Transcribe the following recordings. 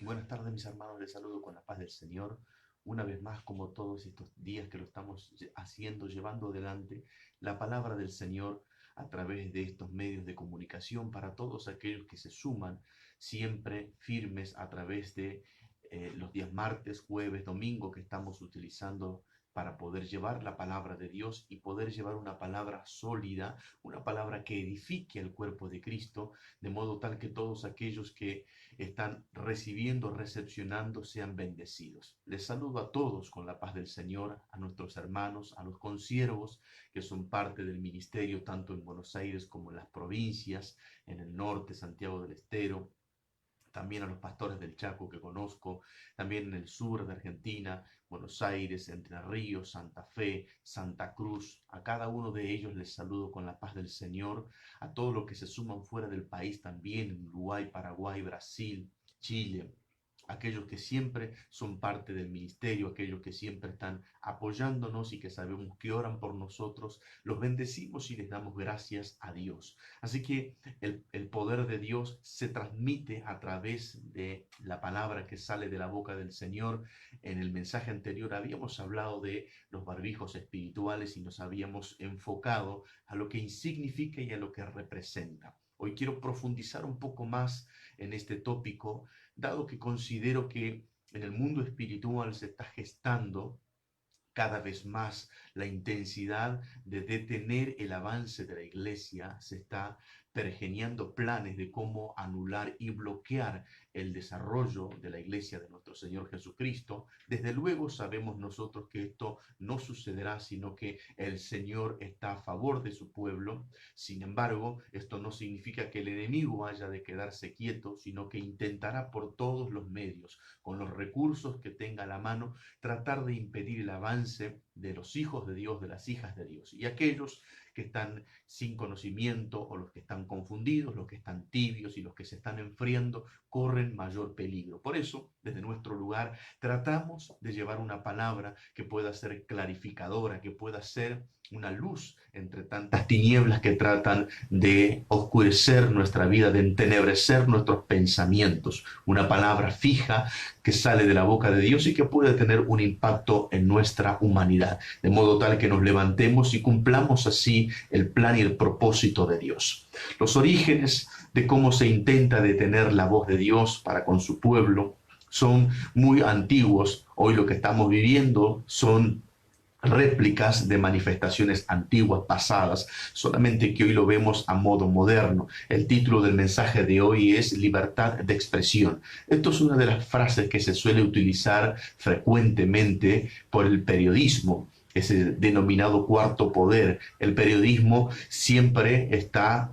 Buenas tardes, mis hermanos. Les saludo con la paz del Señor. Una vez más, como todos estos días que lo estamos haciendo, llevando adelante la palabra del Señor a través de estos medios de comunicación para todos aquellos que se suman siempre firmes a través de los días martes, jueves, domingo que estamos utilizando para poder llevar la palabra de Dios y poder llevar una palabra sólida, una palabra que edifique el cuerpo de Cristo, de modo tal que todos aquellos que están recibiendo, recepcionando, sean bendecidos. Les saludo a todos con la paz del Señor, a nuestros hermanos, a los consiervos que son parte del ministerio, tanto en Buenos Aires como en las provincias, en el norte, Santiago del Estero, también a los pastores del Chaco que conozco, también en el sur de Argentina, Buenos Aires, Entre Ríos, Santa Fe, Santa Cruz. A cada uno de ellos les saludo con la paz del Señor. A todos los que se suman fuera del país también, en Uruguay, Paraguay, Brasil, Chile, aquellos que siempre son parte del ministerio, aquellos que siempre están apoyándonos y que sabemos que oran por nosotros, los bendecimos y les damos gracias a Dios. Así que el poder de Dios se transmite a través de la palabra que sale de la boca del Señor. En el mensaje anterior habíamos hablado de los barbijos espirituales y nos habíamos enfocado a lo que significa y a lo que representa. Hoy quiero profundizar un poco más en este tópico, dado que considero que en el mundo espiritual se está gestando cada vez más la intensidad de detener el avance de la iglesia, se está pergeniando planes de cómo anular y bloquear el desarrollo de la iglesia de nuestro Señor Jesucristo. Desde luego sabemos nosotros que esto no sucederá, sino que el Señor está a favor de su pueblo. Sin embargo, esto no significa que el enemigo haya de quedarse quieto, sino que intentará por todos los medios, con los recursos que tenga a la mano, tratar de impedir el avance de los hijos de Dios, de las hijas de Dios. Y aquellos que están sin conocimiento o los que están confundidos, los que están tibios y los que se están enfriando, corren mayor peligro. Por eso, desde nuestro lugar, tratamos de llevar una palabra que pueda ser clarificadora, que pueda ser una luz entre tantas tinieblas que tratan de oscurecer nuestra vida, de entenebrecer nuestros pensamientos. Una palabra fija que sale de la boca de Dios y que puede tener un impacto en nuestra humanidad, de modo tal que nos levantemos y cumplamos así el plan y el propósito de Dios. Los orígenes de cómo se intenta detener la voz de Dios para con su pueblo son muy antiguos. Hoy lo que estamos viviendo son réplicas de manifestaciones antiguas, pasadas, solamente que hoy lo vemos a modo moderno. El título del mensaje de hoy es Libertad de expresión. Esto es una de las frases que se suele utilizar frecuentemente por el periodismo, ese denominado cuarto poder. El periodismo siempre está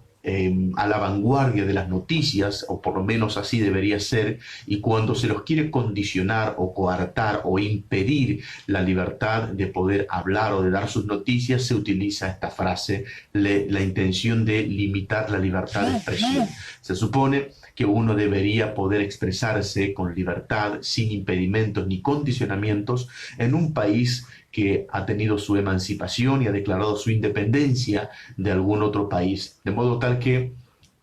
a la vanguardia de las noticias, o por lo menos así debería ser, y cuando se los quiere condicionar o coartar o impedir la libertad de poder hablar o de dar sus noticias, se utiliza esta frase, la intención de limitar la libertad de expresión. Se supone que uno debería poder expresarse con libertad, sin impedimentos ni condicionamientos, en un país que ha tenido su emancipación y ha declarado su independencia de algún otro país. De modo tal que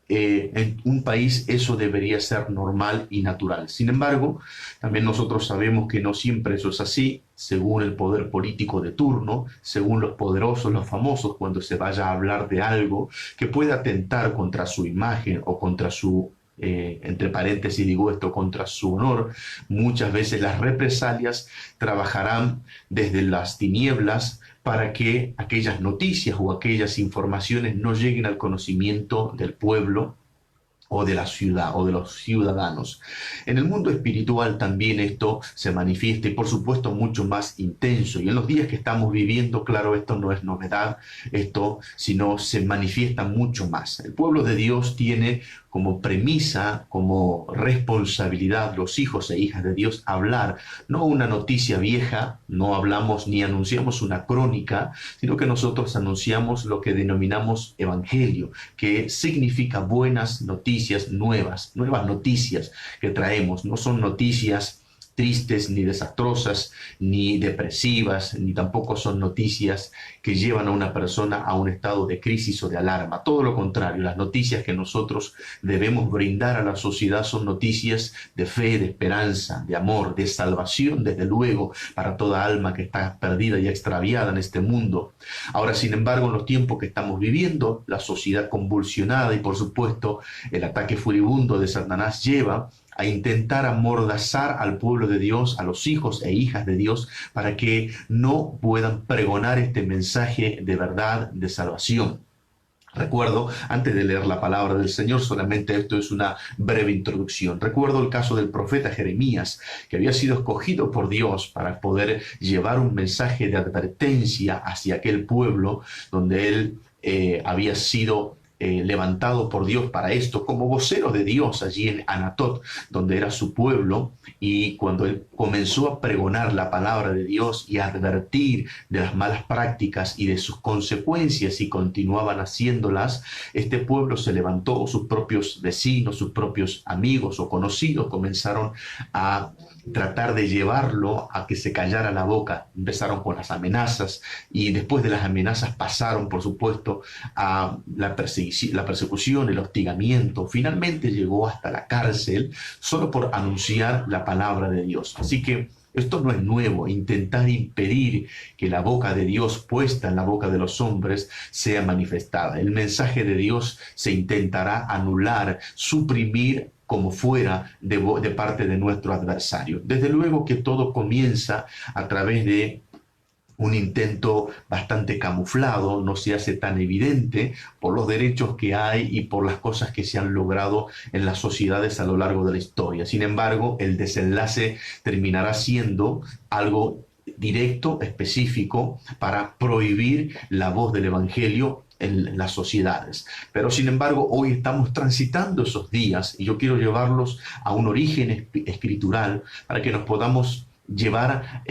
en un país eso debería ser normal y natural. Sin embargo, también nosotros sabemos que no siempre eso es así, según el poder político de turno, según los poderosos, los famosos, cuando se vaya a hablar de algo que pueda atentar contra su imagen o contra su entre paréntesis digo esto, contra su honor, muchas veces las represalias trabajarán desde las tinieblas para que aquellas noticias o aquellas informaciones no lleguen al conocimiento del pueblo o de la ciudad o de los ciudadanos. En el mundo espiritual también esto se manifiesta y por supuesto mucho más intenso. Y en los días que estamos viviendo, claro, esto no es novedad, esto sino se manifiesta mucho más. El pueblo de Dios tiene como premisa, como responsabilidad, los hijos e hijas de Dios, hablar no una noticia vieja, no hablamos ni anunciamos una crónica, sino que nosotros anunciamos lo que denominamos evangelio, que significa buenas noticias, nuevas noticias que traemos. No son noticias tristes, ni desastrosas, ni depresivas, ni tampoco son noticias que llevan a una persona a un estado de crisis o de alarma. Todo lo contrario, las noticias que nosotros debemos brindar a la sociedad son noticias de fe, de esperanza, de amor, de salvación, desde luego, para toda alma que está perdida y extraviada en este mundo. Ahora, sin embargo, en los tiempos que estamos viviendo, la sociedad convulsionada y, por supuesto, el ataque furibundo de Satanás lleva a intentar amordazar al pueblo de Dios, a los hijos e hijas de Dios, para que no puedan pregonar este mensaje de verdad, de salvación. Recuerdo, antes de leer la palabra del Señor, solamente esto es una breve introducción. Recuerdo el caso del profeta Jeremías, que había sido escogido por Dios para poder llevar un mensaje de advertencia hacia aquel pueblo donde él había sido levantado por Dios para esto, como vocero de Dios allí en Anatot, donde era su pueblo, y cuando él comenzó a pregonar la palabra de Dios y a advertir de las malas prácticas y de sus consecuencias y continuaban haciéndolas, este pueblo se levantó, sus propios vecinos, sus propios amigos o conocidos comenzaron a tratar de llevarlo a que se callara la boca. Empezaron con las amenazas y después de las amenazas pasaron, por supuesto, a la persecución, el hostigamiento. Finalmente llegó hasta la cárcel solo por anunciar la palabra de Dios. Así que esto no es nuevo, intentar impedir que la boca de Dios puesta en la boca de los hombres sea manifestada. El mensaje de Dios se intentará anular, suprimir como fuera de parte de nuestro adversario. Desde luego que todo comienza a través de un intento bastante camuflado, no se hace tan evidente por los derechos que hay y por las cosas que se han logrado en las sociedades a lo largo de la historia. Sin embargo, el desenlace terminará siendo algo directo, específico, para prohibir la voz del Evangelio en las sociedades. Pero sin embargo, hoy estamos transitando esos días y yo quiero llevarlos a un origen escritural para que nos podamos llevar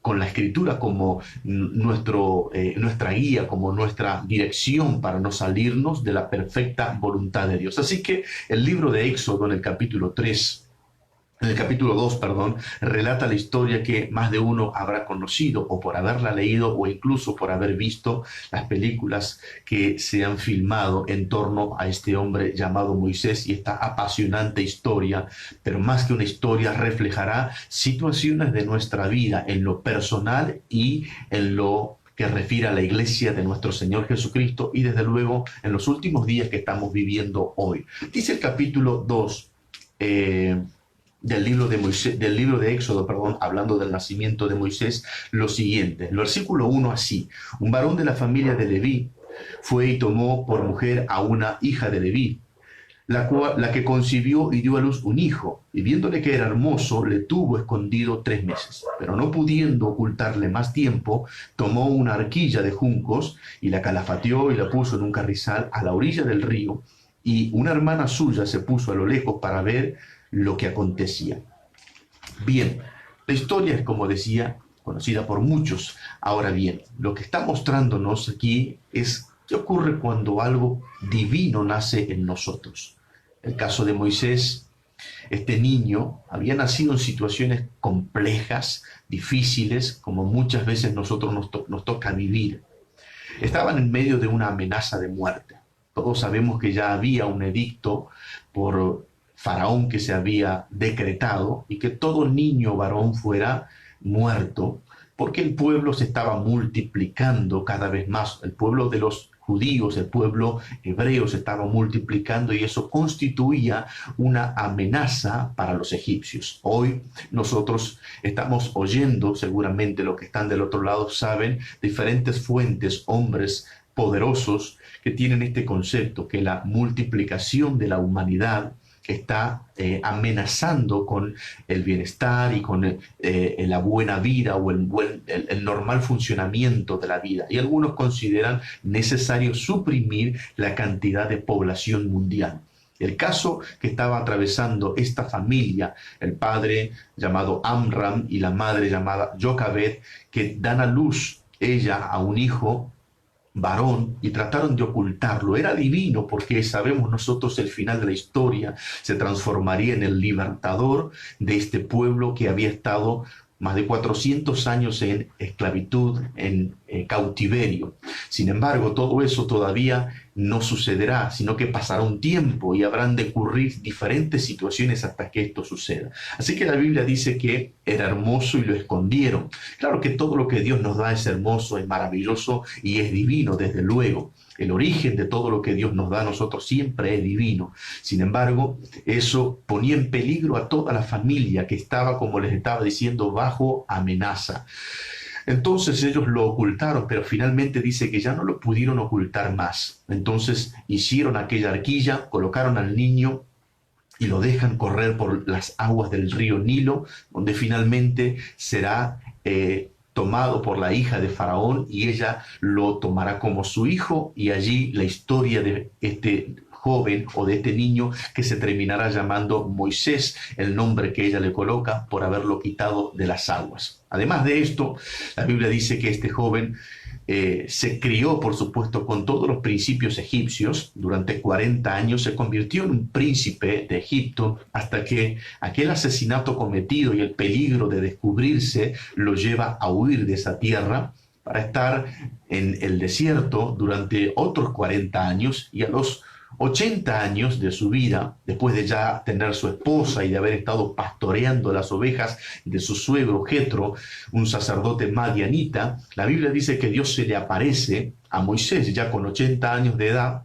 con la escritura como nuestra guía, como nuestra dirección para no salirnos de la perfecta voluntad de Dios. Así que el libro de Éxodo en el capítulo 2, perdón, relata la historia que más de uno habrá conocido o por haberla leído o incluso por haber visto las películas que se han filmado en torno a este hombre llamado Moisés y esta apasionante historia, pero más que una historia reflejará situaciones de nuestra vida en lo personal y en lo que refiere a la iglesia de nuestro Señor Jesucristo y desde luego en los últimos días que estamos viviendo hoy. Dice el capítulo 2, del libro de Éxodo, perdón, hablando del nacimiento de Moisés, lo siguiente. El versículo 1 así: un varón de la familia de Leví fue y tomó por mujer a una hija de Leví, la que concibió y dio a luz un hijo, y viéndole que era hermoso, le tuvo escondido 3 meses. Pero no pudiendo ocultarle más tiempo, tomó una arquilla de juncos y la calafateó y la puso en un carrizal a la orilla del río, y una hermana suya se puso a lo lejos para ver lo que acontecía. Bien, la historia es, como decía, conocida por muchos. Ahora bien, lo que está mostrándonos aquí es qué ocurre cuando algo divino nace en nosotros. El caso de Moisés, este niño había nacido en situaciones complejas, difíciles, como muchas veces nosotros nos toca vivir. Estaban en medio de una amenaza de muerte. Todos sabemos que ya había un edicto por Faraón que se había decretado y que todo niño varón fuera muerto, porque el pueblo se estaba multiplicando cada vez más. El pueblo de los judíos, el pueblo hebreo se estaba multiplicando y eso constituía una amenaza para los egipcios. Hoy nosotros estamos oyendo, seguramente los que están del otro lado saben, diferentes fuentes, hombres poderosos que tienen este concepto, que la multiplicación de la humanidad está amenazando con el bienestar y con la buena vida o el normal funcionamiento de la vida. Y algunos consideran necesario suprimir la cantidad de población mundial. El caso que estaba atravesando esta familia, el padre llamado Amram y la madre llamada Jochebed, que dan a luz ella a un hijo varón y trataron de ocultarlo. Era divino porque sabemos nosotros el final de la historia se transformaría en el libertador de este pueblo que había estado más de 400 años en esclavitud, en cautiverio. Sin embargo, todo eso todavía no sucederá, sino que pasará un tiempo y habrán de ocurrir diferentes situaciones hasta que esto suceda. Así que la Biblia dice que era hermoso y lo escondieron. Claro que todo lo que Dios nos da es hermoso, es maravilloso y es divino, desde luego. El origen de todo lo que Dios nos da a nosotros siempre es divino. Sin embargo, eso ponía en peligro a toda la familia que estaba, como les estaba diciendo, bajo amenaza. Entonces ellos lo ocultaron, pero finalmente dice que ya no lo pudieron ocultar más. Entonces hicieron aquella arquilla, colocaron al niño y lo dejan correr por las aguas del río Nilo, donde finalmente será tomado por la hija de Faraón y ella lo tomará como su hijo, y allí la historia de este joven o de este niño que se terminará llamando Moisés, el nombre que ella le coloca por haberlo quitado de las aguas. Además de esto, la Biblia dice que este joven se crió, por supuesto, con todos los principios egipcios. Durante 40 años se convirtió en un príncipe de Egipto hasta que aquel asesinato cometido y el peligro de descubrirse lo lleva a huir de esa tierra para estar en el desierto durante otros 40 años, y a los 80 años de su vida, después de ya tener su esposa y de haber estado pastoreando las ovejas de su suegro Jetro, un sacerdote madianita, la Biblia dice que Dios se le aparece a Moisés ya con 80 años de edad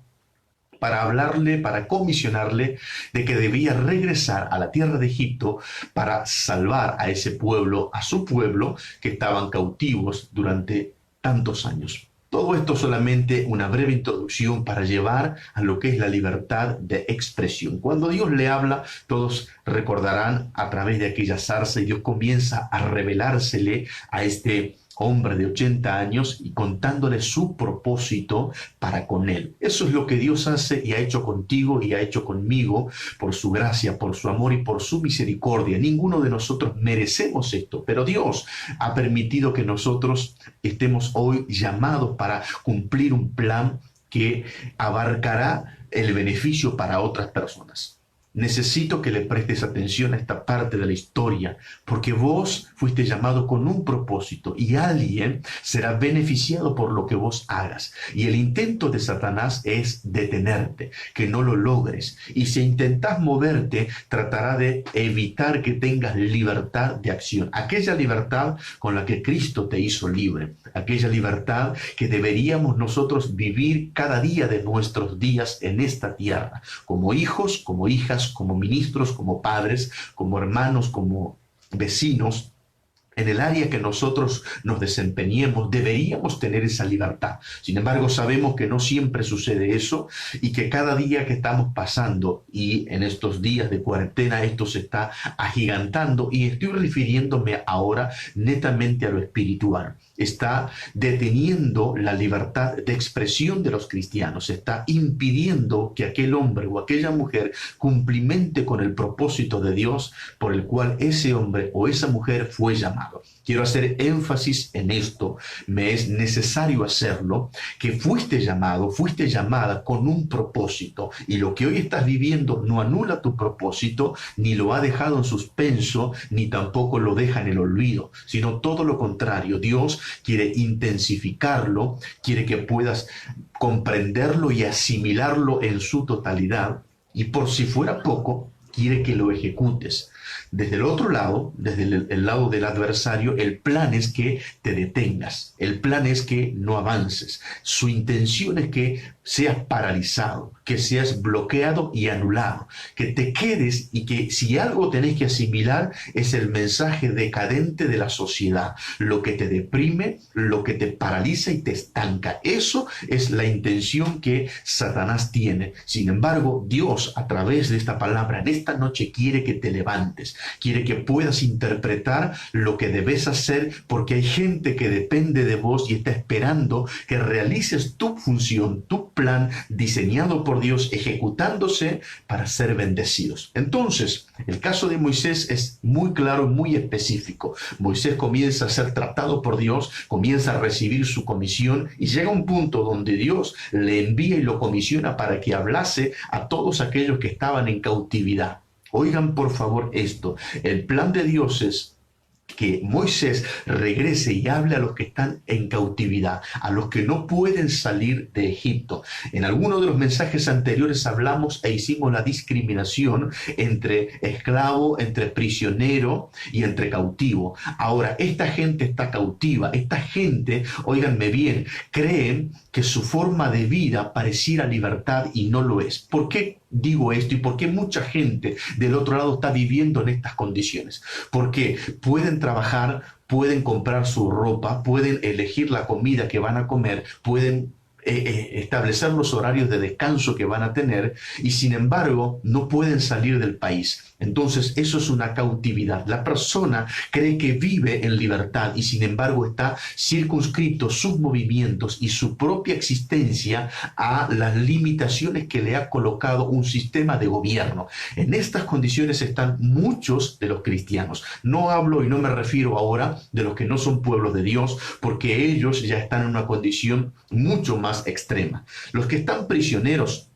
para hablarle, para comisionarle de que debía regresar a la tierra de Egipto para salvar a ese pueblo, a su pueblo, que estaban cautivos durante tantos años. Todo esto solamente una breve introducción para llevar a lo que es la libertad de expresión. Cuando Dios le habla, todos recordarán a través de aquella zarza, y Dios comienza a revelársele a este hombre de 80 años y contándole su propósito para con él. Eso es lo que Dios hace y ha hecho contigo y ha hecho conmigo por su gracia, por su amor y por su misericordia. Ninguno de nosotros merecemos esto, pero Dios ha permitido que nosotros estemos hoy llamados para cumplir un plan que abarcará el beneficio para otras personas. Necesito que le prestes atención a esta parte de la historia, porque vos fuiste llamado con un propósito y alguien será beneficiado por lo que vos hagas. Y el intento de Satanás es detenerte, que no lo logres. Y si intentas moverte, tratará de evitar que tengas libertad de acción. Aquella libertad con la que Cristo te hizo libre. Aquella libertad que deberíamos nosotros vivir cada día de nuestros días en esta tierra, como hijos, como hijas, como ministros, como padres, como hermanos, como vecinos. En el área que nosotros nos desempeñemos, deberíamos tener esa libertad. Sin embargo, sabemos que no siempre sucede eso y que cada día que estamos pasando, y en estos días de cuarentena, esto se está agigantando, y estoy refiriéndome ahora netamente a lo espiritual. Está deteniendo la libertad de expresión de los cristianos, está impidiendo que aquel hombre o aquella mujer cumplimente con el propósito de Dios por el cual ese hombre o esa mujer fue llamado. Quiero hacer énfasis en esto, me es necesario hacerlo, que fuiste llamado, fuiste llamada con un propósito, y lo que hoy estás viviendo no anula tu propósito, ni lo ha dejado en suspenso, ni tampoco lo deja en el olvido, sino todo lo contrario. Dios quiere intensificarlo, quiere que puedas comprenderlo y asimilarlo en su totalidad, y por si fuera poco, quiere que lo ejecutes. Desde el otro lado, desde el lado del adversario, el plan es que te detengas, el plan es que no avances. Su intención es que seas paralizado, que seas bloqueado y anulado, que te quedes, y que si algo tenés que asimilar es el mensaje decadente de la sociedad, lo que te deprime, lo que te paraliza y te estanca. Eso es la intención que Satanás tiene. Sin embargo, Dios, a través de esta palabra, en esta noche quiere que te levantes, antes. Quiere que puedas interpretar lo que debes hacer, porque hay gente que depende de vos y está esperando que realices tu función, tu plan diseñado por Dios, ejecutándose para ser bendecidos. Entonces, el caso de Moisés es muy claro, muy específico. Moisés comienza a ser tratado por Dios, comienza a recibir su comisión y llega a un punto donde Dios le envía y lo comisiona para que hablase a todos aquellos que estaban en cautividad. Oigan por favor esto, el plan de Dios es que Moisés regrese y hable a los que están en cautividad, a los que no pueden salir de Egipto. En alguno de los mensajes anteriores hablamos e hicimos la discriminación entre esclavo, entre prisionero y entre cautivo. Ahora, esta gente está cautiva, esta gente, óiganme bien, creen que su forma de vida pareciera libertad y no lo es. ¿Por qué digo esto y por qué mucha gente del otro lado está viviendo en estas condiciones? Porque pueden trabajar, pueden comprar su ropa, pueden elegir la comida que van a comer, pueden establecer los horarios de descanso que van a tener y sin embargo no pueden salir del país. Entonces eso es una cautividad. La persona cree que vive en libertad y sin embargo está circunscrito sus movimientos y su propia existencia a las limitaciones que le ha colocado un sistema de gobierno. En estas condiciones están muchos de los cristianos. No hablo y no me refiero ahora de los que no son pueblos de Dios, porque ellos ya están en una condición mucho más extrema. Los que están prisioneros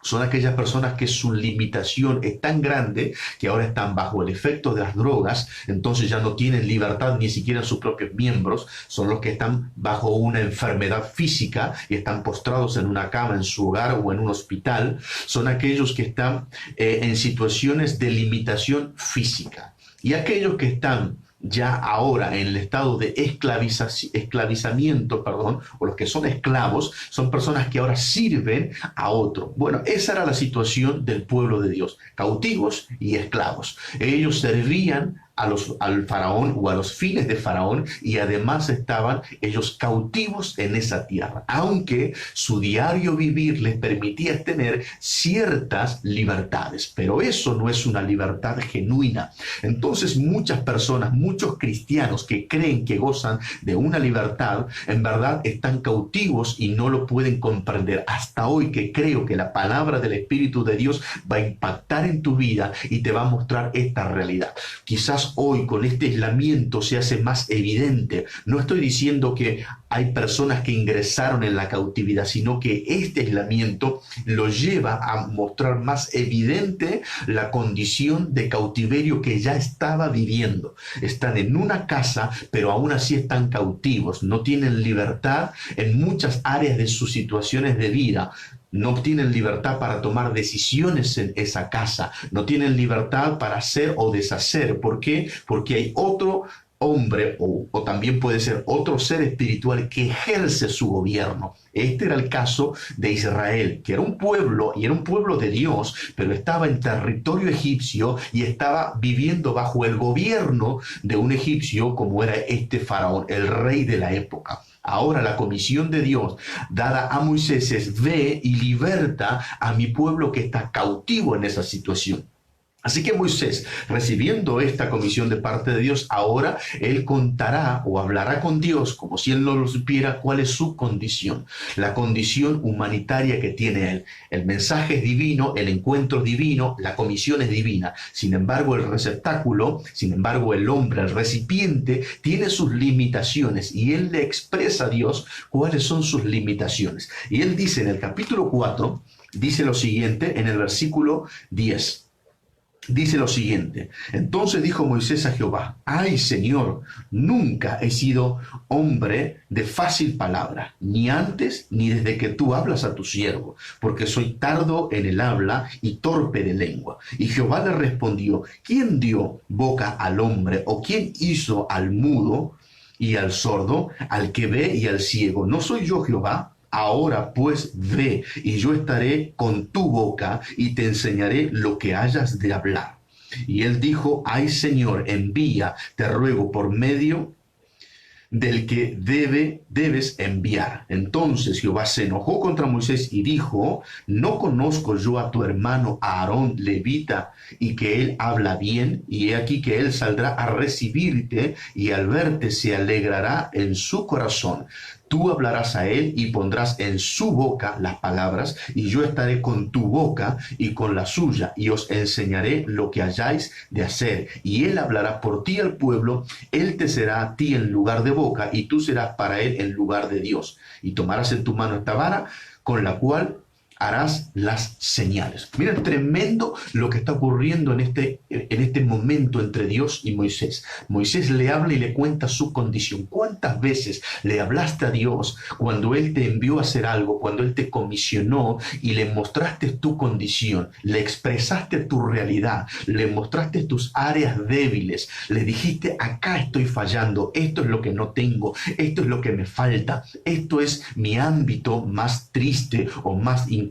son aquellas personas que su limitación es tan grande que ahora están bajo el efecto de las drogas, entonces ya no tienen libertad ni siquiera en sus propios miembros. Son los que están bajo una enfermedad física y están postrados en una cama en su hogar o en un hospital. Son aquellos que están en situaciones de limitación física. Y aquellos que están ya ahora en el estado de esclavizamiento, o los que son esclavos, son personas que ahora sirven a otro. Bueno, esa era la situación del pueblo de Dios, cautivos y esclavos. Ellos servían al faraón o a los fines de faraón y además estaban ellos cautivos en esa tierra, aunque su diario vivir les permitía tener ciertas libertades, pero eso no es una libertad genuina. Entonces muchas personas, muchos cristianos que creen que gozan de una libertad, en verdad están cautivos y no lo pueden comprender. Hasta hoy que creo que la palabra del Espíritu de Dios va a impactar en tu vida y te va a mostrar esta realidad. Quizás hoy con este aislamiento se hace más evidente. No estoy diciendo que hay personas que ingresaron en la cautividad, sino que este aislamiento lo lleva a mostrar más evidente la condición de cautiverio que ya estaba viviendo. Están en una casa, pero aún así están cautivos, no tienen libertad en muchas áreas de sus situaciones de vida. No tienen libertad para tomar decisiones en esa casa, no tienen libertad para hacer o deshacer. ¿Por qué? Porque hay otro hombre o también puede ser otro ser espiritual que ejerce su gobierno. Este era el caso de Israel, que era un pueblo y era un pueblo de Dios, pero estaba en territorio egipcio y estaba viviendo bajo el gobierno de un egipcio como era este faraón, el rey de la época. Ahora la comisión de Dios dada a Moisés es: ve y liberta a mi pueblo que está cautivo en esa situación. Así que Moisés, recibiendo esta comisión de parte de Dios, ahora él contará o hablará con Dios como si él no lo supiera cuál es su condición, la condición humanitaria que tiene él. El mensaje es divino, el encuentro es divino, la comisión es divina. Sin embargo, el receptáculo, sin embargo, el hombre, el recipiente, tiene sus limitaciones y él le expresa a Dios cuáles son sus limitaciones. Y él dice en el capítulo 4, dice lo siguiente en el versículo 10. Dice lo siguiente: entonces dijo Moisés a Jehová: ay, Señor, nunca he sido hombre de fácil palabra, ni antes ni desde que tú hablas a tu siervo, porque soy tardo en el habla y torpe de lengua. Y Jehová le respondió: ¿quién dio boca al hombre, o quién hizo al mudo y al sordo, al que ve y al ciego? ¿No soy yo Jehová? Ahora pues ve, y yo estaré con tu boca y te enseñaré lo que hayas de hablar. Y él dijo: ay, Señor, envía, te ruego, por medio del que debes enviar. Entonces Jehová se enojó contra Moisés y dijo, ¿no conozco yo a tu hermano Aarón levita y que él habla bien? Y he aquí que él saldrá a recibirte y al verte se alegrará en su corazón. Tú hablarás a él y pondrás en su boca las palabras, y yo estaré con tu boca y con la suya, y os enseñaré lo que hayáis de hacer. Y él hablará por ti al pueblo, él te será a ti en lugar de boca, y tú serás para él en lugar de Dios. Y tomarás en tu mano esta vara, con la cual harás las señales. Miren, tremendo lo que está ocurriendo en este momento entre Dios y Moisés. Moisés le habla y le cuenta su condición. ¿Cuántas veces le hablaste a Dios cuando Él te envió a hacer algo, cuando Él te comisionó y le mostraste tu condición, le expresaste tu realidad, le mostraste tus áreas débiles, le dijiste, acá estoy fallando, esto es lo que no tengo, esto es lo que me falta, esto es mi ámbito más triste o más incompleto?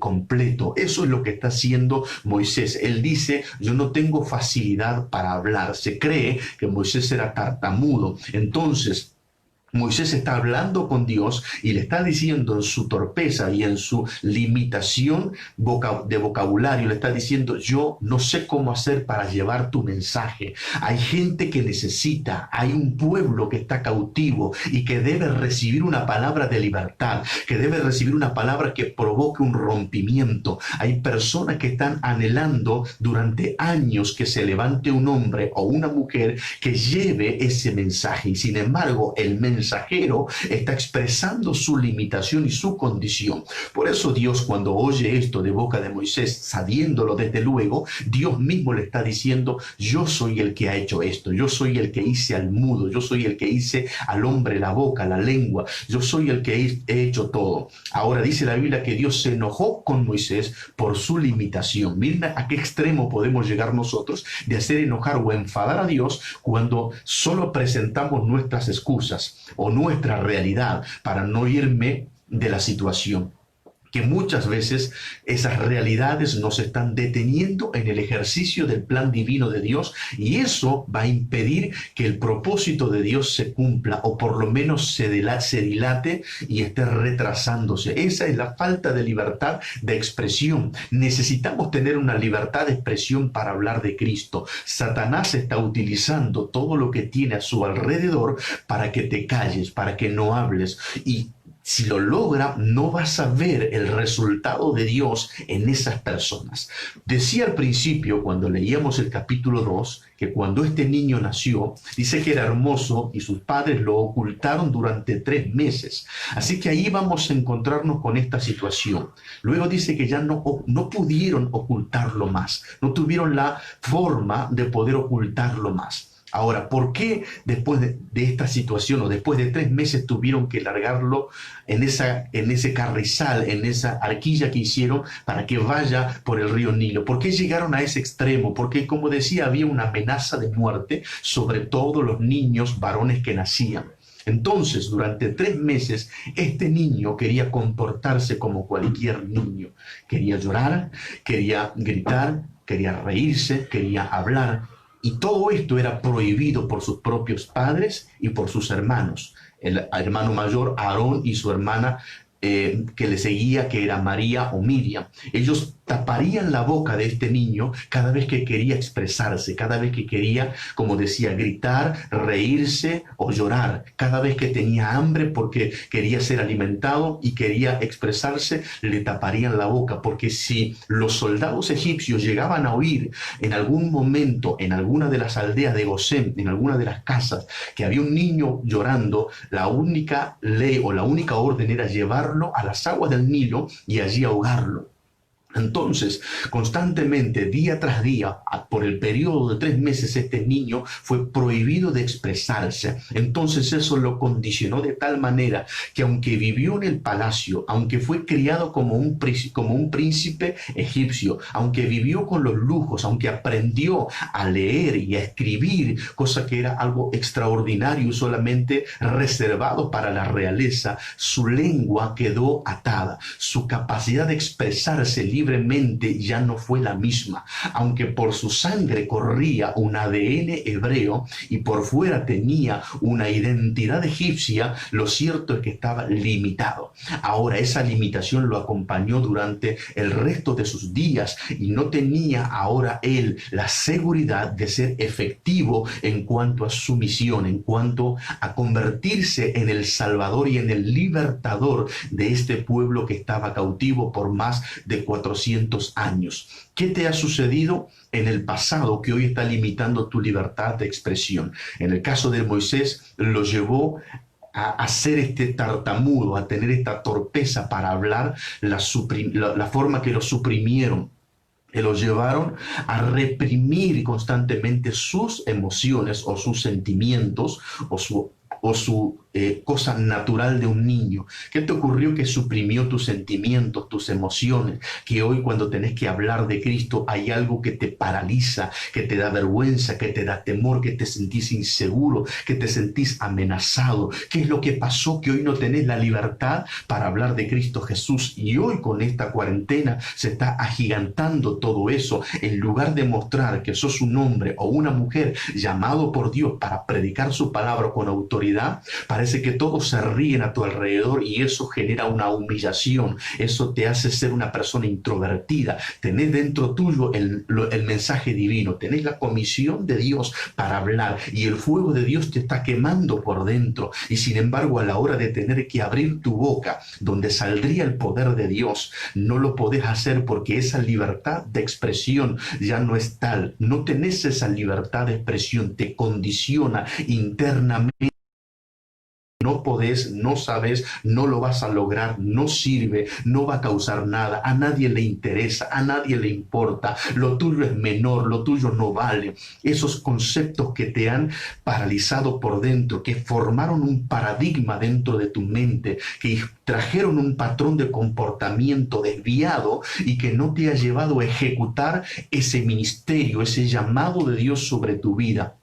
Eso es lo que está haciendo Moisés. Él dice, yo no tengo facilidad para hablar. Se cree que Moisés era tartamudo. Entonces, Moisés está hablando con Dios y le está diciendo en su torpeza y en su limitación de vocabulario, le está diciendo, yo no sé cómo hacer para llevar tu mensaje. Hay gente que necesita, hay un pueblo que está cautivo y que debe recibir una palabra de libertad, que debe recibir una palabra que provoque un rompimiento. Hay personas que están anhelando durante años que se levante un hombre o una mujer que lleve ese mensaje, y sin embargo el mensajero está expresando su limitación y su condición. Por eso Dios, cuando oye esto de boca de Moisés, sabiéndolo desde luego, Dios mismo le está diciendo, yo soy el que ha hecho esto, yo soy el que hice al mudo, yo soy el que hice al hombre la boca, la lengua, yo soy el que he hecho todo. Ahora dice la Biblia que Dios se enojó con Moisés por su limitación. Miren a qué extremo podemos llegar nosotros de hacer enojar o enfadar a Dios cuando solo presentamos nuestras excusas o nuestra realidad para no irme de la situación. Que muchas veces esas realidades nos están deteniendo en el ejercicio del plan divino de Dios, y eso va a impedir que el propósito de Dios se cumpla, o por lo menos se dilate y esté retrasándose. Esa es la falta de libertad de expresión. Necesitamos tener una libertad de expresión para hablar de Cristo. Satanás está utilizando todo lo que tiene a su alrededor para que te calles, para que no hables, y si lo logra, no vas a ver el resultado de Dios en esas personas. Decía al principio, cuando leíamos el capítulo 2, que cuando este niño nació, dice que era hermoso y sus padres lo ocultaron durante 3 meses. Así que ahí vamos a encontrarnos con esta situación. Luego dice que ya no pudieron ocultarlo más, no tuvieron la forma de poder ocultarlo más. Ahora, ¿por qué después de esta situación o después de 3 meses tuvieron que largarlo en ese carrizal, en esa arquilla que hicieron para que vaya por el río Nilo? ¿Por qué llegaron a ese extremo? Porque, como decía, había una amenaza de muerte sobre todos los niños varones que nacían. Entonces, durante 3 meses, este niño quería comportarse como cualquier niño. Quería llorar, quería gritar, quería reírse, quería hablar. Y todo esto era prohibido por sus propios padres y por sus hermanos. El hermano mayor, Aarón, y su hermana que le seguía, que era María o Miriam. Ellos taparían la boca de este niño cada vez que quería expresarse, cada vez que quería, como decía, gritar, reírse o llorar, cada vez que tenía hambre porque quería ser alimentado y quería expresarse, le taparían la boca, porque si los soldados egipcios llegaban a oír en algún momento, en alguna de las aldeas de Gosén, en alguna de las casas, que había un niño llorando, la única ley o la única orden era llevarlo a las aguas del Nilo y allí ahogarlo. Entonces, constantemente, día tras día, por el periodo de 3 meses, este niño fue prohibido de expresarse. Entonces eso lo condicionó de tal manera que, aunque vivió en el palacio, aunque fue criado como un príncipe egipcio, aunque vivió con los lujos, aunque aprendió a leer y a escribir, cosa que era algo extraordinario y solamente reservado para la realeza, su lengua quedó atada, su capacidad de expresarse libremente ya no fue la misma. Aunque por su sangre corría un ADN hebreo y por fuera tenía una identidad egipcia, lo cierto es que estaba limitado. Ahora esa limitación lo acompañó durante el resto de sus días y no tenía ahora él la seguridad de ser efectivo en cuanto a su misión, en cuanto a convertirse en el Salvador y en el libertador de este pueblo que estaba cautivo por más de 400 años. ¿Qué te ha sucedido en el pasado que hoy está limitando tu libertad de expresión? En el caso de Moisés, lo llevó a ser este tartamudo, a tener esta torpeza para hablar, la forma que lo suprimieron, que lo llevaron a reprimir constantemente sus emociones o sus sentimientos o su cosa natural de un niño. ¿Qué te ocurrió que suprimió tus sentimientos, tus emociones? Que hoy cuando tenés que hablar de Cristo hay algo que te paraliza, que te da vergüenza, que te da temor, que te sentís inseguro, que te sentís amenazado. ¿Qué es lo que pasó? Que hoy no tenés la libertad para hablar de Cristo Jesús y hoy con esta cuarentena se está agigantando todo eso. En lugar de mostrar que sos un hombre o una mujer llamado por Dios para predicar su palabra con autoridad, parece que todos se ríen a tu alrededor y eso genera una humillación, eso te hace ser una persona introvertida. Tenés dentro tuyo el mensaje divino, tenés la comisión de Dios para hablar y el fuego de Dios te está quemando por dentro y sin embargo a la hora de tener que abrir tu boca donde saldría el poder de Dios, no lo podés hacer porque esa libertad de expresión ya no es tal, no tenés esa libertad de expresión, te condiciona internamente. No podés, no sabes, no lo vas a lograr, no sirve, no va a causar nada, a nadie le interesa, a nadie le importa, lo tuyo es menor, lo tuyo no vale. Esos conceptos que te han paralizado por dentro, que formaron un paradigma dentro de tu mente, que trajeron un patrón de comportamiento desviado y que no te ha llevado a ejecutar ese ministerio, ese llamado de Dios sobre tu vida.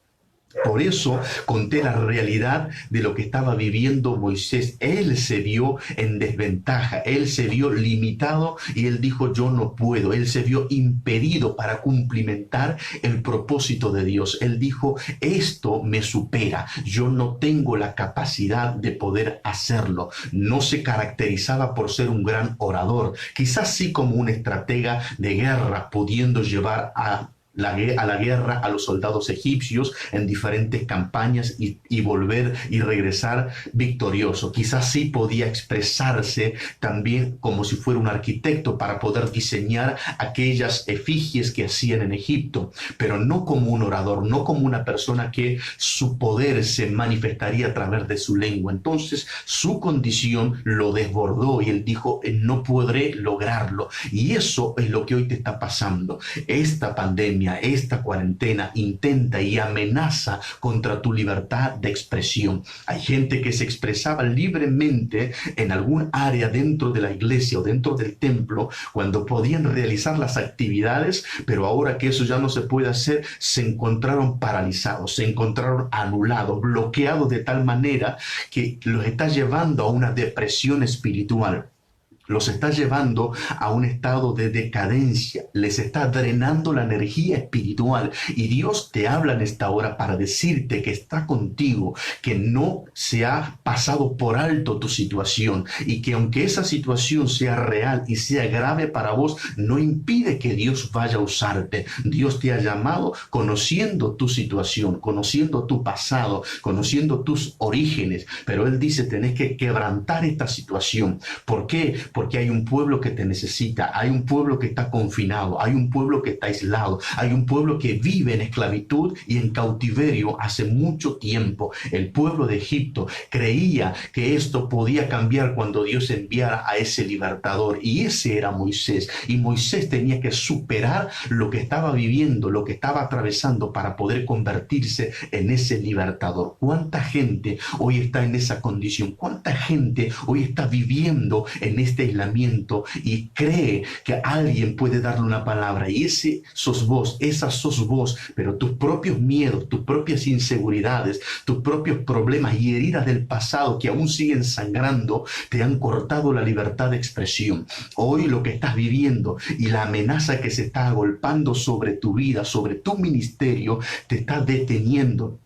Por eso conté la realidad de lo que estaba viviendo Moisés. Él se vio en desventaja, él se vio limitado y él dijo, yo no puedo. Él se vio impedido para cumplimentar el propósito de Dios. Él dijo, esto me supera, yo no tengo la capacidad de poder hacerlo. No se caracterizaba por ser un gran orador, quizás sí como un estratega de guerra, pudiendo llevar a la guerra a los soldados egipcios en diferentes campañas y volver y regresar victorioso. Quizás sí podía expresarse también como si fuera un arquitecto para poder diseñar aquellas efigies que hacían en Egipto, pero no como un orador, no como una persona que su poder se manifestaría a través de su lengua. Entonces su condición lo desbordó y él dijo, no podré lograrlo. Y eso es lo que hoy te está pasando. Esta pandemia, esta cuarentena intenta y amenaza contra tu libertad de expresión. Hay gente que se expresaba libremente en algún área dentro de la iglesia o dentro del templo cuando podían realizar las actividades, pero ahora que eso ya no se puede hacer, se encontraron paralizados, se encontraron anulados, bloqueados de tal manera que los está llevando a una depresión espiritual. Los está llevando a un estado de decadencia, les está drenando la energía espiritual y Dios te habla en esta hora para decirte que está contigo, que no se ha pasado por alto tu situación y que aunque esa situación sea real y sea grave para vos, no impide que Dios vaya a usarte. Dios te ha llamado conociendo tu situación, conociendo tu pasado, conociendo tus orígenes, pero Él dice, tenés que quebrantar esta situación. ¿Por qué? Porque hay un pueblo que te necesita, hay un pueblo que está confinado, hay un pueblo que está aislado, hay un pueblo que vive en esclavitud y en cautiverio hace mucho tiempo. El pueblo de Egipto creía que esto podía cambiar cuando Dios enviara a ese libertador y ese era Moisés. Y Moisés tenía que superar lo que estaba viviendo, lo que estaba atravesando para poder convertirse en ese libertador. ¿Cuánta gente hoy está en esa condición? ¿Cuánta gente hoy está viviendo en este aislamiento y cree que alguien puede darle una palabra. Y ese sos vos, esa sos vos, pero tus propios miedos, tus propias inseguridades, tus propios problemas y heridas del pasado que aún siguen sangrando, te han cortado la libertad de expresión. Hoy lo que estás viviendo y la amenaza que se está agolpando sobre tu vida, sobre tu ministerio, te está deteniendo.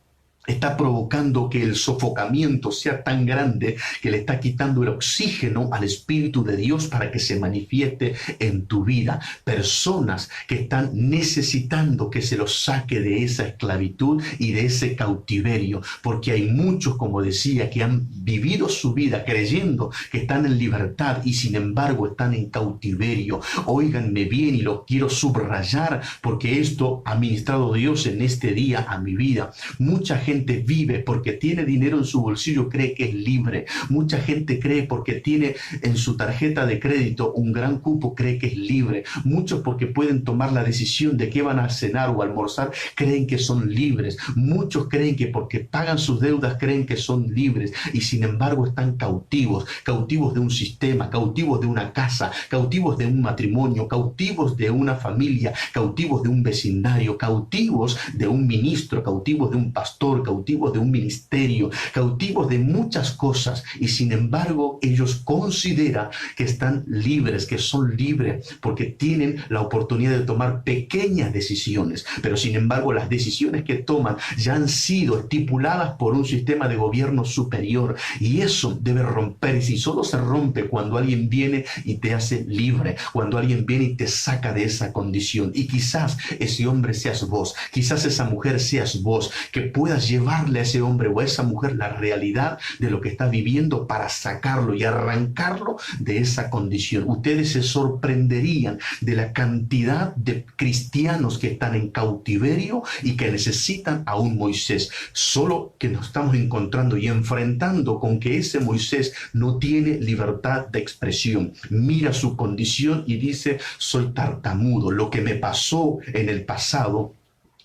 Está provocando que el sofocamiento sea tan grande que le está quitando el oxígeno al Espíritu de Dios para que se manifieste en tu vida. Personas que están necesitando que se los saque de esa esclavitud y de ese cautiverio, porque hay muchos, como decía, que han vivido su vida creyendo que están en libertad y sin embargo están en cautiverio. Óiganme bien y lo quiero subrayar porque esto ha ministrado Dios en este día a mi vida. Mucha gente vive porque tiene dinero en su bolsillo, cree que es libre. Mucha gente cree porque tiene en su tarjeta de crédito un gran cupo, cree que es libre. Muchos porque pueden tomar la decisión de qué van a cenar o almorzar, creen que son libres. Muchos creen que porque pagan sus deudas, creen que son libres y sin embargo están cautivos, cautivos de un sistema, cautivos de una casa, cautivos de un matrimonio, cautivos de una familia, cautivos de un vecindario, cautivos de un ministro, cautivos de un pastor, cautivos de un ministerio, cautivos de muchas cosas y sin embargo ellos consideran que están libres, que son libres porque tienen la oportunidad de tomar pequeñas decisiones, pero sin embargo las decisiones que toman ya han sido estipuladas por un sistema de gobierno superior y eso debe romper y si solo se rompe cuando alguien viene y te hace libre, cuando alguien viene y te saca de esa condición y quizás ese hombre seas vos, quizás esa mujer seas vos, que puedas llevarle a ese hombre o a esa mujer la realidad de lo que está viviendo para sacarlo y arrancarlo de esa condición. Ustedes se sorprenderían de la cantidad de cristianos que están en cautiverio y que necesitan a un Moisés. Solo que nos estamos encontrando y enfrentando con que ese Moisés no tiene libertad de expresión. Mira su condición y dice, soy tartamudo. Lo que me pasó en el pasado,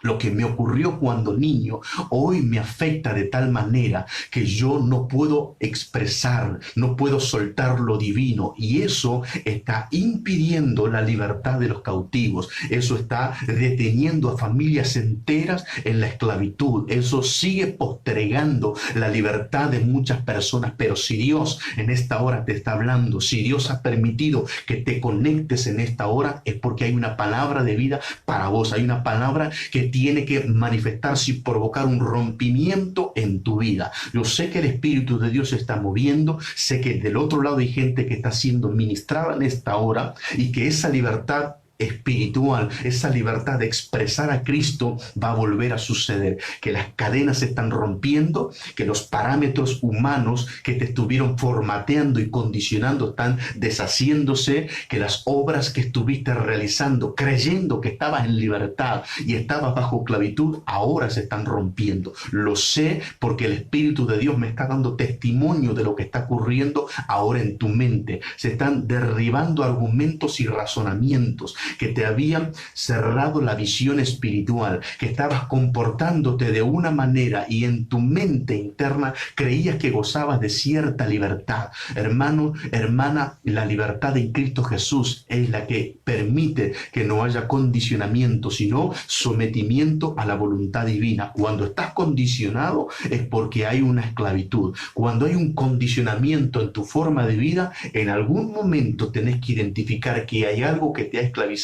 lo que me ocurrió cuando niño, hoy me afecta de tal manera que yo no puedo expresar, no puedo soltar lo divino. Y eso está impidiendo la libertad de los cautivos. Eso está deteniendo a familias enteras en la esclavitud. Eso sigue postergando la libertad de muchas personas. Pero si Dios en esta hora te está hablando, si Dios ha permitido que te conectes en esta hora, es porque hay una palabra de vida para vos. Hay una palabra que tiene que manifestarse y provocar un rompimiento en tu vida. Yo sé que el Espíritu de Dios se está moviendo, sé que del otro lado hay gente que está siendo ministrada en esta hora y que esa libertad espiritual, esa libertad de expresar a Cristo va a volver a suceder, que las cadenas se están rompiendo, que los parámetros humanos que te estuvieron formateando y condicionando están deshaciéndose, que las obras que estuviste realizando creyendo que estabas en libertad y estabas bajo esclavitud ahora se están rompiendo. Lo sé porque el Espíritu de Dios me está dando testimonio de lo que está ocurriendo ahora en tu mente. Se están derribando argumentos y razonamientos que te habían cerrado la visión espiritual, que estabas comportándote de una manera y en tu mente interna creías que gozabas de cierta libertad. Hermano, hermana, la libertad en Cristo Jesús es la que permite que no haya condicionamiento, sino sometimiento a la voluntad divina. Cuando estás condicionado es porque hay una esclavitud. Cuando hay un condicionamiento en tu forma de vida, en algún momento tenés que identificar que hay algo que te ha esclavizado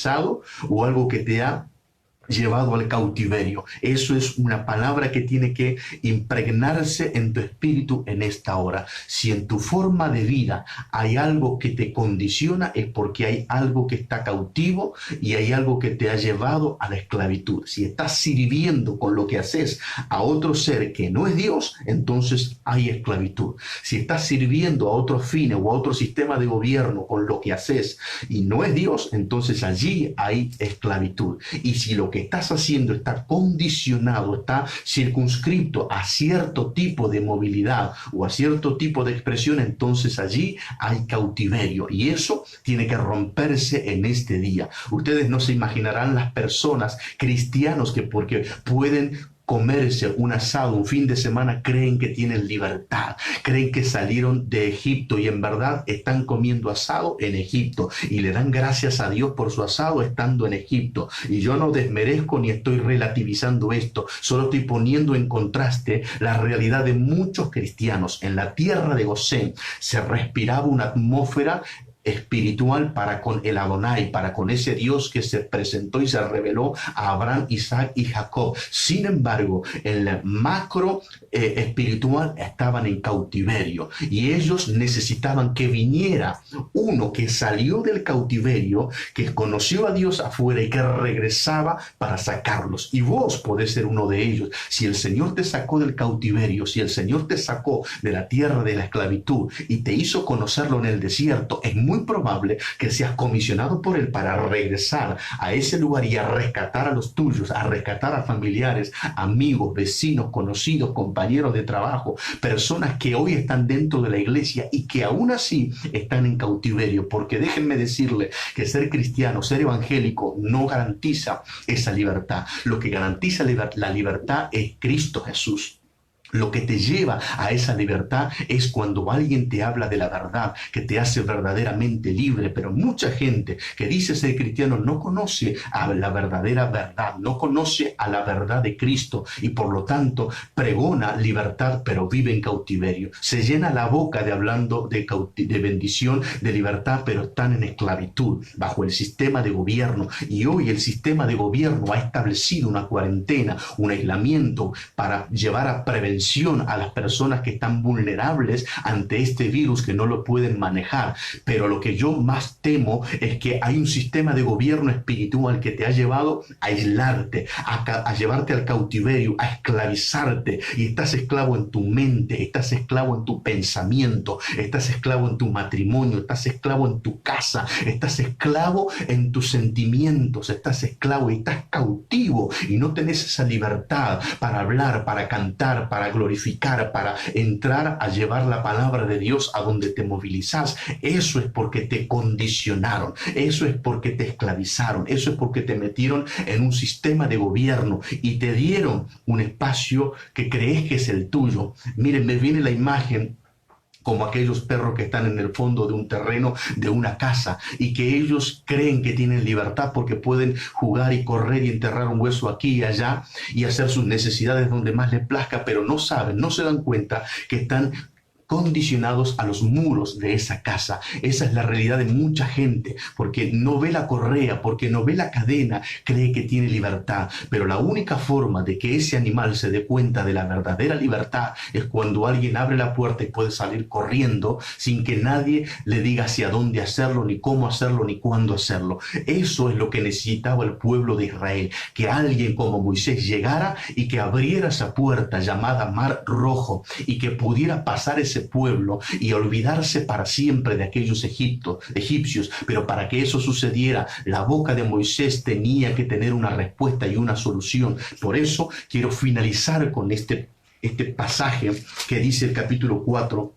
o algo que te ha llevado al cautiverio. Eso es una palabra que tiene que impregnarse en tu espíritu en esta hora. Si en tu forma de vida hay algo que te condiciona, es porque hay algo que está cautivo y hay algo que te ha llevado a la esclavitud. Si estás sirviendo con lo que haces a otro ser que no es Dios, entonces hay esclavitud. Si estás sirviendo a otros fines o a otro sistema de gobierno con lo que haces y no es Dios, entonces allí hay esclavitud. Y si lo que estás haciendo está condicionado, está circunscrito a cierto tipo de movilidad o a cierto tipo de expresión, entonces allí hay cautiverio y eso tiene que romperse en este día. Ustedes no se imaginarán las personas cristianos que porque pueden comerse un asado un fin de semana, creen que tienen libertad, creen que salieron de Egipto y en verdad están comiendo asado en Egipto y le dan gracias a Dios por su asado estando en Egipto. Y yo no desmerezco ni estoy relativizando esto, solo estoy poniendo en contraste la realidad de muchos cristianos. En la tierra de Gosén se respiraba una atmósfera espiritual para con el Adonai, para con ese Dios que se presentó y se reveló a Abraham, Isaac y Jacob. Sin embargo, en el macro espiritual estaban en cautiverio y ellos necesitaban que viniera uno que salió del cautiverio, que conoció a Dios afuera y que regresaba para sacarlos. Y vos podés ser uno de ellos. Si el Señor te sacó del cautiverio, si el Señor te sacó de la tierra de la esclavitud y te hizo conocerlo en el desierto, es muy probable que seas comisionado por Él para regresar a ese lugar y a rescatar a los tuyos, a rescatar a familiares, amigos, vecinos, conocidos, compañeros de trabajo, personas que hoy están dentro de la iglesia y que aún así están en cautiverio, porque déjenme decirle que ser cristiano, ser evangélico no garantiza esa libertad. Lo que garantiza la libertad es Cristo Jesús. Lo que te lleva a esa libertad es cuando alguien te habla de la verdad, que te hace verdaderamente libre. Pero mucha gente que dice ser cristiano no conoce a la verdadera verdad, no conoce a la verdad de Cristo y por lo tanto pregona libertad, pero vive en cautiverio. Se llena la boca de hablando de bendición, de libertad, pero están en esclavitud bajo el sistema de gobierno. Y hoy el sistema de gobierno ha establecido una cuarentena, un aislamiento para llevar a prevención a las personas que están vulnerables ante este virus, que no lo pueden manejar. Pero lo que yo más temo es que hay un sistema de gobierno espiritual que te ha llevado a aislarte, a llevarte al cautiverio, a esclavizarte, y estás esclavo en tu mente, estás esclavo en tu pensamiento, estás esclavo en tu matrimonio, estás esclavo en tu casa, estás esclavo en tus sentimientos, estás esclavo y estás cautivo y no tenés esa libertad para hablar, para cantar, para glorificar, para entrar a llevar la palabra de Dios a donde te movilizas. Eso es porque te condicionaron, eso es porque te esclavizaron, eso es porque te metieron en un sistema de gobierno y te dieron un espacio que crees que es el tuyo. Miren, me viene la imagen como aquellos perros que están en el fondo de un terreno, de una casa, y que ellos creen que tienen libertad porque pueden jugar y correr y enterrar un hueso aquí y allá y hacer sus necesidades donde más les plazca, pero no saben, no se dan cuenta que están condicionados a los muros de esa casa. Esa es la realidad de mucha gente, porque no ve la correa, porque no ve la cadena, cree que tiene libertad. Pero la única forma de que ese animal se dé cuenta de la verdadera libertad es cuando alguien abre la puerta y puede salir corriendo sin que nadie le diga hacia dónde hacerlo, ni cómo hacerlo, ni cuándo hacerlo. Eso es lo que necesitaba el pueblo de Israel, que alguien como Moisés llegara y que abriera esa puerta llamada Mar Rojo y que pudiera pasar ese pueblo y olvidarse para siempre de aquellos egipcios. Pero para que eso sucediera, la boca de Moisés tenía que tener una respuesta y una solución. Por eso quiero finalizar con este pasaje que dice el capítulo 4.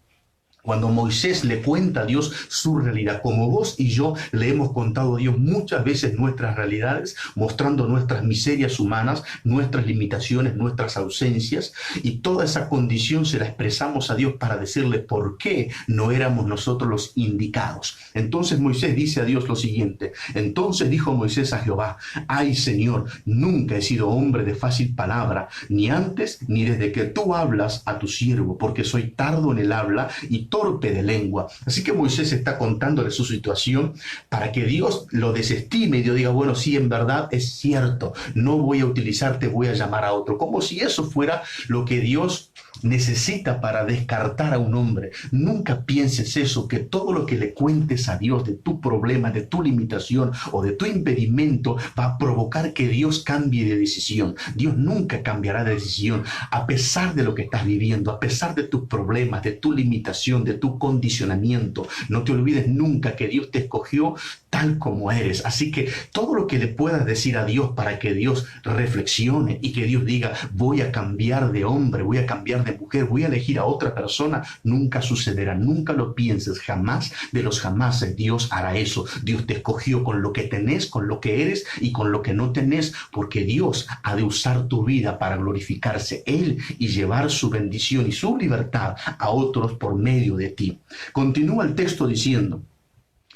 Cuando Moisés le cuenta a Dios su realidad, como vos y yo le hemos contado a Dios muchas veces nuestras realidades, mostrando nuestras miserias humanas, nuestras limitaciones, nuestras ausencias, y toda esa condición se la expresamos a Dios para decirle por qué no éramos nosotros los indicados. Entonces Moisés dice a Dios lo siguiente: entonces dijo Moisés a Jehová: ay Señor, nunca he sido hombre de fácil palabra, ni antes ni desde que tú hablas a tu siervo, porque soy tardo en el habla y torpe de lengua. Así que Moisés está contándole su situación para que Dios lo desestime y Dios diga: bueno, sí, en verdad es cierto, no voy a utilizarte, voy a llamar a otro. Como si eso fuera lo que Dios necesita para descartar a un hombre. Nunca pienses eso, que todo lo que le cuentes a Dios de tu problema, de tu limitación o de tu impedimento va a provocar que Dios cambie de decisión. Dios nunca cambiará de decisión a pesar de lo que estás viviendo, a pesar de tus problemas, de tu limitación, de tu condicionamiento. No te olvides nunca que Dios te escogió tal como eres. Así que todo lo que le puedas decir a Dios para que Dios reflexione y que Dios diga, voy a cambiar de hombre, voy a cambiar de mujer, voy a elegir a otra persona, nunca sucederá. Nunca lo pienses, jamás de los jamases Dios hará eso. Dios te escogió con lo que tenés, con lo que eres y con lo que no tenés, porque Dios ha de usar tu vida para glorificarse Él y llevar su bendición y su libertad a otros por medio de ti. Continúa el texto diciendo,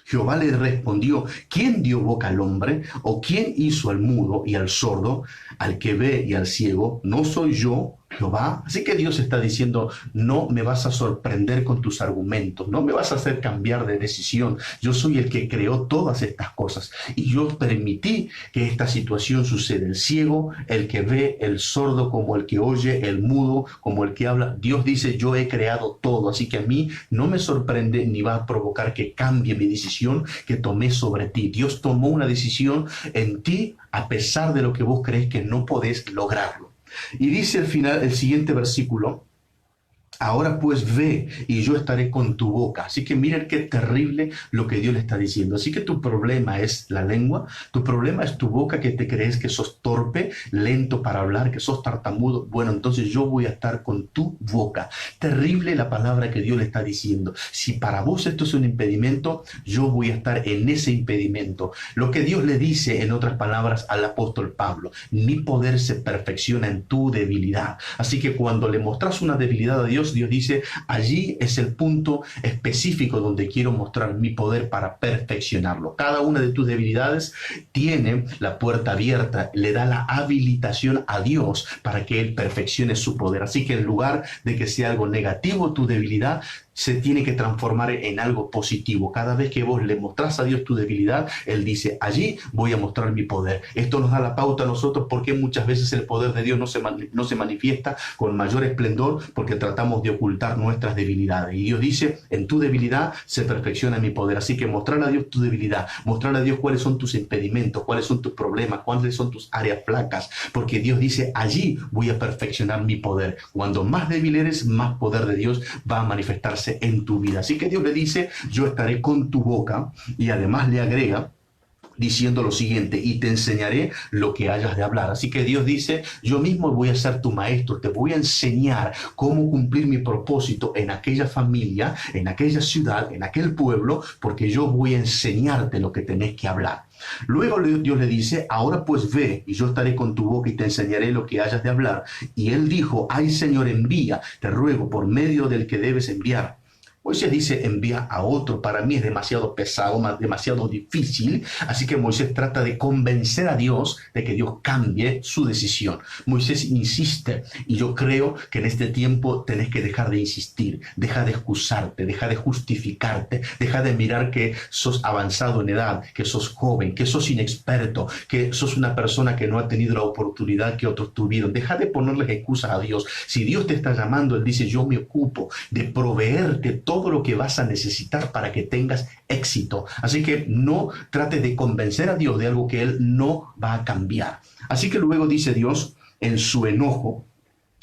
Jehová le respondió, ¿quién dio boca al hombre? ¿O quién hizo al mudo y al sordo, al que ve y al ciego? ¿No soy yo, Jehová? Así que Dios está diciendo, no me vas a sorprender con tus argumentos, no me vas a hacer cambiar de decisión. Yo soy el que creó todas estas cosas y yo permití que esta situación suceda. El ciego, el que ve, el sordo como el que oye, el mudo como el que habla. Dios dice, yo he creado todo, así que a mí no me sorprende ni va a provocar que cambie mi decisión que tomé sobre ti. Dios tomó una decisión en ti a pesar de lo que vos crees que no podés lograrlo. Y dice al final, el siguiente versículo, ahora pues ve y yo estaré con tu boca. Así que miren qué terrible lo que Dios le está diciendo. Así que tu problema es la lengua, tu problema es tu boca, que te crees que sos torpe, lento para hablar, que sos tartamudo. Bueno, entonces yo voy a estar con tu boca. Terrible la palabra que Dios le está diciendo. Si para vos esto es un impedimento, yo voy a estar en ese impedimento. Lo que Dios le dice, en otras palabras, al apóstol Pablo, mi poder se perfecciona en tu debilidad. Así que cuando le mostras una debilidad a Dios dice, allí es el punto específico donde quiero mostrar mi poder para perfeccionarlo. Cada una de tus debilidades tiene la puerta abierta, le da la habilitación a Dios para que Él perfeccione su poder. Así que en lugar de que sea algo negativo tu debilidad, se tiene que transformar en algo positivo. Cada vez que vos le mostrás a Dios tu debilidad, Él dice, allí voy a mostrar mi poder. Esto nos da la pauta a nosotros porque muchas veces el poder de Dios no se manifiesta con mayor esplendor porque tratamos de ocultar nuestras debilidades. Y Dios dice, en tu debilidad se perfecciona mi poder. Así que mostrar a Dios tu debilidad, mostrar a Dios cuáles son tus impedimentos, cuáles son tus problemas, cuáles son tus áreas flacas, porque Dios dice, allí voy a perfeccionar mi poder. Cuando más débil eres, más poder de Dios va a manifestarse en tu vida. Así que Dios le dice, yo estaré con tu boca, y además le agrega diciendo lo siguiente, y te enseñaré lo que hayas de hablar. Así que Dios dice, yo mismo voy a ser tu maestro, te voy a enseñar cómo cumplir mi propósito en aquella familia, en aquella ciudad, en aquel pueblo, porque yo voy a enseñarte lo que tenés que hablar. Luego Dios le dice, ahora pues ve, y yo estaré con tu boca y te enseñaré lo que hayas de hablar. Y él dijo, ay Señor, envía, te ruego, por medio del que debes enviar. Moisés dice, envía a otro. Para mí es demasiado pesado, demasiado difícil. Así que Moisés trata de convencer a Dios de que Dios cambie su decisión. Moisés insiste, y yo creo que en este tiempo tenés que dejar de insistir, deja de excusarte, deja de justificarte, deja de mirar que sos avanzado en edad, que sos joven, que sos inexperto, que sos una persona que no ha tenido la oportunidad que otros tuvieron. Deja de ponerles excusas a Dios. Si Dios te está llamando, Él dice, yo me ocupo de proveerte todo lo que vas a necesitar para que tengas éxito. Así que no trates de convencer a Dios de algo que Él no va a cambiar. Así que luego dice Dios, en su enojo,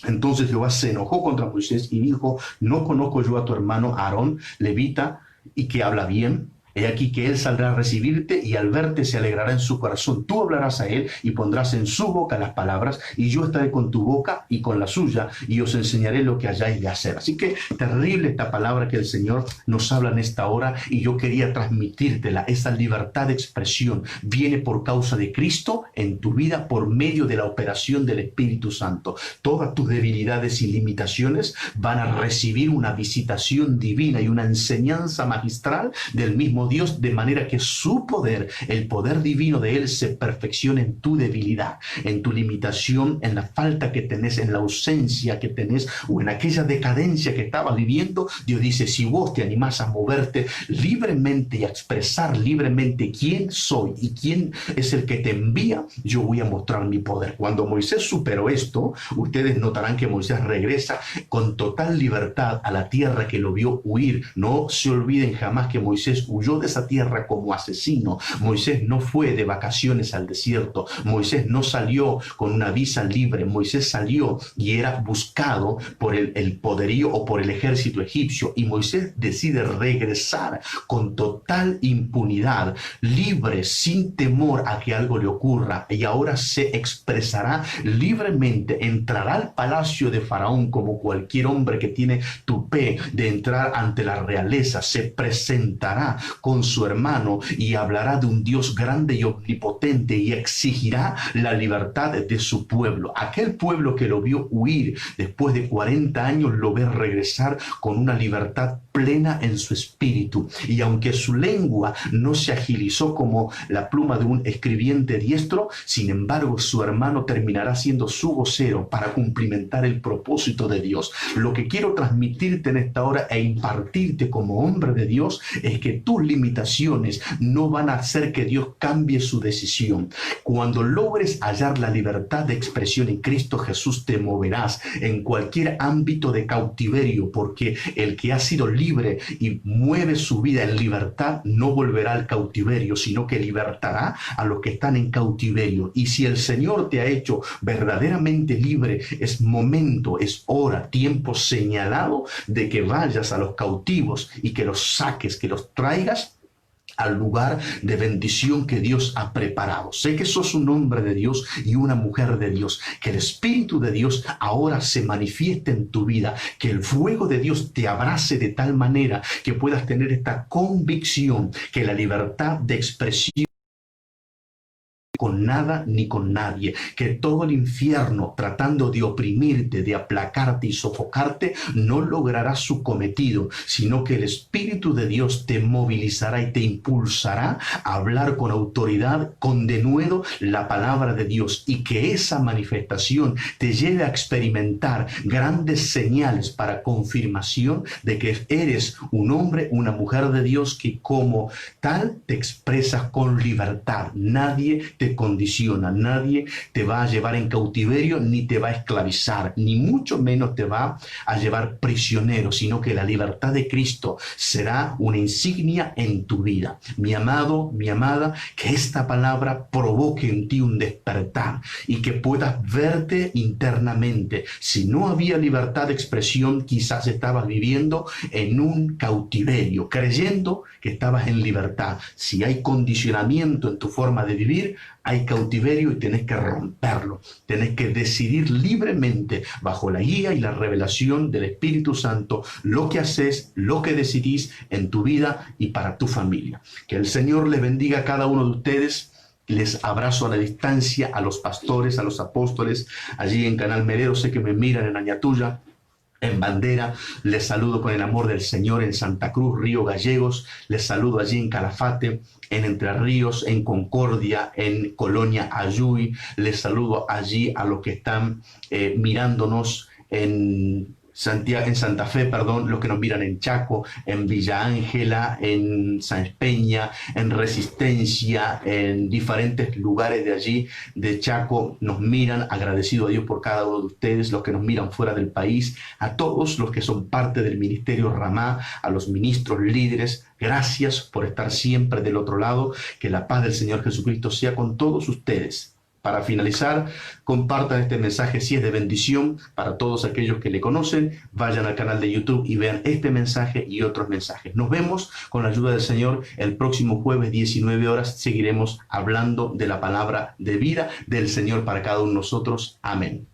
entonces Jehová se enojó contra Moisés y dijo, no conozco yo a tu hermano Aarón, levita, y que habla bien. He aquí que él saldrá a recibirte y al verte se alegrará en su corazón. Tú hablarás a él y pondrás en su boca las palabras, y yo estaré con tu boca y con la suya, y os enseñaré lo que hayáis de hacer. Así que terrible esta palabra que el Señor nos habla en esta hora, y yo quería transmitírtela. Esa libertad de expresión viene por causa de Cristo en tu vida por medio de la operación del Espíritu Santo. Todas tus debilidades y limitaciones van a recibir una visitación divina y una enseñanza magistral del mismo Dios, de manera que su poder, el poder divino de Él, se perfeccione en tu debilidad, en tu limitación, en la falta que tenés, en la ausencia que tenés, o en aquella decadencia que estabas viviendo. Dios dice, si vos te animás a moverte libremente y a expresar libremente quién soy y quién es el que te envía, yo voy a mostrar mi poder. Cuando Moisés superó esto, ustedes notarán que Moisés regresa con total libertad a la tierra que lo vio huir. No se olviden jamás que Moisés huyó salió de esa tierra como asesino. Moisés no fue de vacaciones al desierto. Moisés no salió con una visa libre. Moisés salió y era buscado por el poderío o por el ejército egipcio. Y Moisés decide regresar con total impunidad, libre, sin temor a que algo le ocurra. Y ahora se expresará libremente, entrará al palacio de Faraón como cualquier hombre que tiene tupé de entrar ante la realeza. Se presentará con su hermano y hablará de un Dios grande y omnipotente y exigirá la libertad de su pueblo. Aquel pueblo que lo vio huir después de 40 años lo ve regresar con una libertad plena en su espíritu. Y aunque su lengua no se agilizó como la pluma de un escribiente diestro, sin embargo su hermano terminará siendo su vocero para cumplimentar el propósito de Dios. Lo que quiero transmitirte en esta hora e impartirte como hombre de Dios es que tus limitaciones no van a hacer que Dios cambie su decisión. Cuando logres hallar la libertad de expresión en Cristo Jesús, te moverás en cualquier ámbito de cautiverio, porque el que ha sido libre y mueve su vida en libertad no volverá al cautiverio, sino que libertará a los que están en cautiverio. Y si el Señor te ha hecho verdaderamente libre, es momento, es hora, tiempo señalado de que vayas a los cautivos y que los saques, que los traigas al lugar de bendición que Dios ha preparado. Sé que sos un hombre de Dios y una mujer de Dios, que el Espíritu de Dios ahora se manifieste en tu vida, que el fuego de Dios te abrace de tal manera que puedas tener esta convicción que la libertad de expresión con nada ni con nadie, que todo el infierno tratando de oprimirte, de aplacarte y sofocarte, no logrará su cometido, sino que el Espíritu de Dios te movilizará y te impulsará a hablar con autoridad, con denuedo, la palabra de Dios, y que esa manifestación te lleve a experimentar grandes señales para confirmación de que eres un hombre, una mujer de Dios, que como tal te expresas con libertad. Nadie te condiciona, nadie te va a llevar en cautiverio, ni te va a esclavizar, ni mucho menos te va a llevar prisionero, sino que la libertad de Cristo será una insignia en tu vida. Mi amado, mi amada, que esta palabra provoque en ti un despertar y que puedas verte internamente. Si no había libertad de expresión, quizás estabas viviendo en un cautiverio, creyendo que estabas en libertad. Si hay condicionamiento en tu forma de vivir, hay cautiverio y tenés que romperlo. Tenés que decidir libremente, bajo la guía y la revelación del Espíritu Santo, lo que haces, lo que decidís en tu vida y para tu familia. Que el Señor les bendiga a cada uno de ustedes. Les abrazo a la distancia, a los pastores, a los apóstoles, allí en Canal Melero, sé que me miran en Añatuya, en Bandera, les saludo con el amor del Señor en Santa Cruz, Río Gallegos, les saludo allí en Calafate, en Entre Ríos, en Concordia, en Colonia Ayuy, les saludo allí a los que están mirándonos en Santa Fe, perdón, los que nos miran en Chaco, en Villa Ángela, en San Peña, en Resistencia, en diferentes lugares de allí, de Chaco, nos miran, agradecido a Dios por cada uno de ustedes, los que nos miran fuera del país, a todos los que son parte del Ministerio Ramá, a los ministros, líderes, gracias por estar siempre del otro lado, que la paz del Señor Jesucristo sea con todos ustedes. Para finalizar, compartan este mensaje si es de bendición para todos aquellos que le conocen. Vayan al canal de YouTube y vean este mensaje y otros mensajes. Nos vemos con la ayuda del Señor el próximo jueves 19 horas. Seguiremos hablando de la palabra de vida del Señor para cada uno de nosotros. Amén.